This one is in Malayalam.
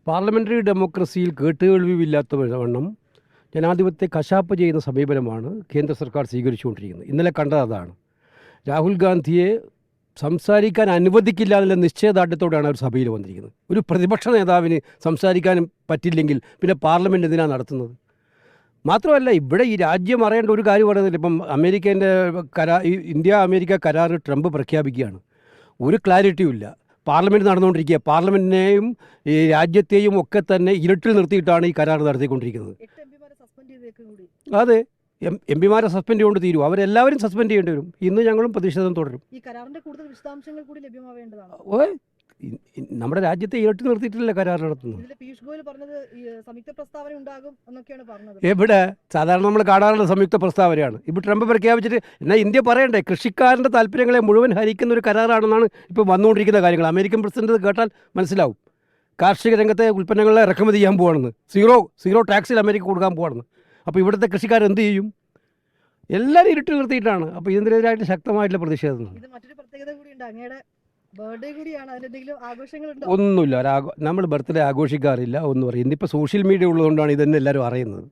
പാർലമെൻ്ററി ഡെമോക്രസിയിൽ കേട്ടുകേൾവിയില്ലാത്ത വണ്ണം ജനാധിപത്യത്തെ കശാപ്പ് ചെയ്യുന്ന സമീപനമാണ് കേന്ദ്ര സർക്കാർ സ്വീകരിച്ചുകൊണ്ടിരിക്കുന്നത്. ഇന്നലെ കണ്ടത് അതാണ്. രാഹുൽ ഗാന്ധിയെ സംസാരിക്കാൻ അനുവദിക്കില്ല എന്നുള്ള നിശ്ചയദാർഢ്യത്തോടെയാണ് അവർ സഭയിൽ വന്നിരിക്കുന്നത്. ഒരു പ്രതിപക്ഷ നേതാവിന് സംസാരിക്കാനും പറ്റില്ലെങ്കിൽ പിന്നെ പാർലമെൻറ്റ് എന്തിനാണ് നടത്തുന്നത്? മാത്രമല്ല, ഇവിടെ ഈ രാജ്യം അറിയേണ്ട ഒരു കാര്യം പറയുന്നില്ല. ഇപ്പം അമേരിക്കേൻ്റെ ഇന്ത്യ അമേരിക്ക കരാർ ട്രംപ് പ്രഖ്യാപിക്കുകയാണ്. ഒരു ക്ലാരിറ്റിയും ഇല്ല. പാർലമെൻറ്റ് നടന്നുകൊണ്ടിരിക്കുക. പാർലമെൻറ്റിനെയും ഈ രാജ്യത്തെയും ഒക്കെ തന്നെ ഇരുട്ടിൽ നിർത്തിയിട്ടാണ് ഈ കരാർ നടത്തിക്കൊണ്ടിരിക്കുന്നത്. അതെ, എം പിമാരെ സസ്പെൻഡ് കൊണ്ട് തീരും. അവരെല്ലാവരും സസ്പെൻഡ് ചെയ്യേണ്ടി വരും. ഇന്ന് ഞങ്ങളും പ്രതിഷേധം തുടരും. ഈ കരാറിന്റെ കൂടുതൽ വിശദാംശങ്ങൾ കൂടി ലഭ്യമാവേണ്ടതാണ്. നമ്മുടെ രാജ്യത്തെ ഇരുട്ടി നിർത്തിയിട്ടില്ല കരാർ നടത്തുന്നത്. പീയൂഷ് ഗോയൽ പറഞ്ഞത് സംയുക്ത പ്രസ്താവന ഉണ്ടാകും എന്നൊക്കെയാണ് പറഞ്ഞത്. എവിടെ? സാധാരണ നമ്മൾ കാണാറുള്ള സംയുക്ത പ്രസ്താവനയാണ്. ഇപ്പോൾ ട്രംപ് പ്രഖ്യാപിച്ചിട്ട് എന്നാൽ ഇന്ത്യ പറയണ്ടേ, കൃഷിക്കാരൻ്റെ താല്പര്യങ്ങളെ മുഴുവൻ ഹരിക്കുന്ന ഒരു കരാറാണെന്നാണ് ഇപ്പോൾ വന്നുകൊണ്ടിരിക്കുന്ന കാര്യങ്ങൾ. അമേരിക്കൻ പ്രസിഡന്റ് കേട്ടാൽ മനസ്സിലാവും. കാർഷിക രംഗത്തെ ഉൽപ്പന്നങ്ങളെ ഇറക്കുമതി ചെയ്യാൻ പോവാണെന്ന്, സീറോ ടാക്സിൽ അമേരിക്ക കൊടുക്കാൻ പോവാണെന്ന്. അപ്പോൾ ഇവിടുത്തെ കൃഷിക്കാരെന്ത് ചെയ്യും? എല്ലാവരും ഇരുട്ടിൽ നിർത്തിയിട്ടാണ്. അപ്പോൾ ഇതിനെതിരായിട്ട് ശക്തമായിട്ടുള്ള പ്രതിഷേധം. ഇത് മറ്റൊരു പ്രത്യേകത കൂടിയുണ്ട്, അങ്ങയുടെ ബർത്ത്ഡേ കൂടിയാണ്. അതിലെന്തെങ്കിലും ആഘോഷങ്ങളുണ്ടോ? ഒന്നുമില്ല. നമ്മൾ ബർത്ത്ഡേ ആഘോഷിക്കാറില്ല. ഒന്നും പറയും. ഇന്നിപ്പോൾ സോഷ്യൽ മീഡിയ ഉള്ളതുകൊണ്ടാണ് ഇതെന്നെ എല്ലാവരും അറിയുന്നത്.